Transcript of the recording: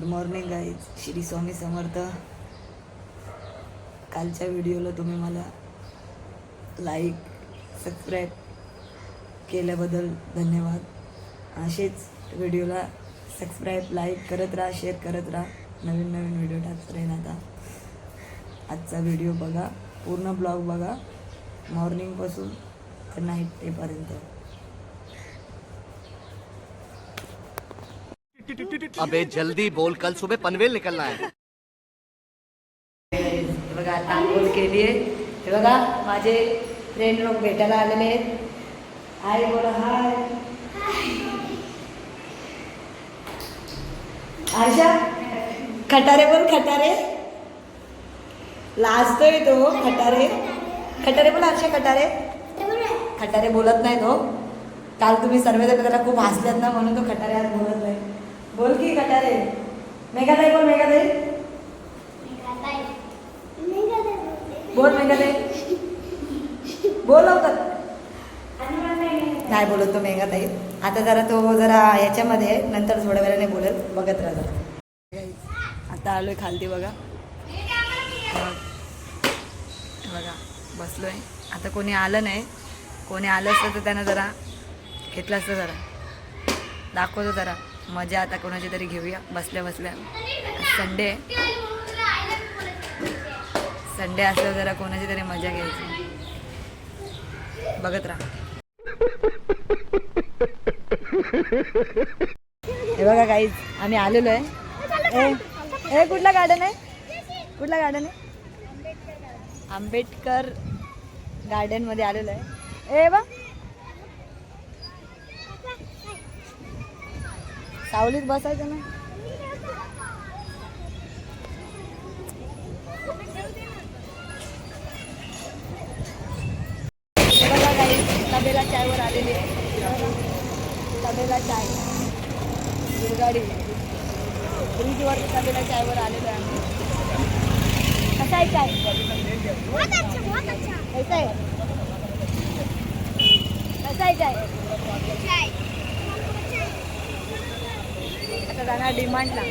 Good morning guys, Shri Swami Samarth. कालच्या व्हिडिओला तुम्ही मला लाईक सबस्क्राईब केल्याबद्दल धन्यवाद. असेच व्हिडिओला सबस्क्राईब लाईक करत राहा, शेअर करत राहा. नवीन नवीन व्हिडिओ टाकत राहीन. आता आजचा व्हिडिओ बघा, पूर्ण ब्लॉग बघा, मॉर्निंगपासून तर नाईट तेपर्यंत. अबे जल्दी बोल, कल सुबह पनवेल निकलना है. बघा आता आंघोळ केली आहे. हे बघा माझे फ्रेंड लोक भेटायला आलेले आहेत. हाय बोला, हाय. आशा खटारे बोल, खटारे. लाजतोय तो. खटारे खटारे बोल, आशा खटारे. खटारे बोलत नाही तो. काल तुम्ही सर्वजण त्याला खूप हसल्यात ना, म्हणून तो खटारे आज बोलत नाही. बोल की खटारे. मेघाताई बोल, मेघाताई बोल, मेघाताई बोल लवकर. नाही बोलत तो मेघाताई. आता जरा तो जरा याच्यामध्ये नंतर थोड्या वेळाने बोलेल, बघत राहा जरा. आता आलोय खालती बघा. बघा बसलोय. आता कोणी आलं नाही. कोणी आलं असतं तर त्यानं जरा घेतलं असतं. जरा दाखवतो जरा मजा. आता कोणाची तरी घेऊया बसल्या बसल्या. संडे असल्यावर जरा कोणाची तरी मजा घ्यायची. बघत राहा. हे बघा काहीच आम्ही आलेलो आहे. ए कुठला गार्डन आहे? कुठला गार्डन आहे? आंबेडकर गार्डन मध्ये आलेलो आहे. ए बा सावलीत बसायचं ना. बघा काही तबेला चायवर आलेली आहे. तबेला चाय दुर्गाडी ब्रिजवर तबेला चायवर आलेलो आहे आम्ही. कसा आहे चाय? कैसा आहे? कसा आहे चाय? आता जाणार डिमांडला.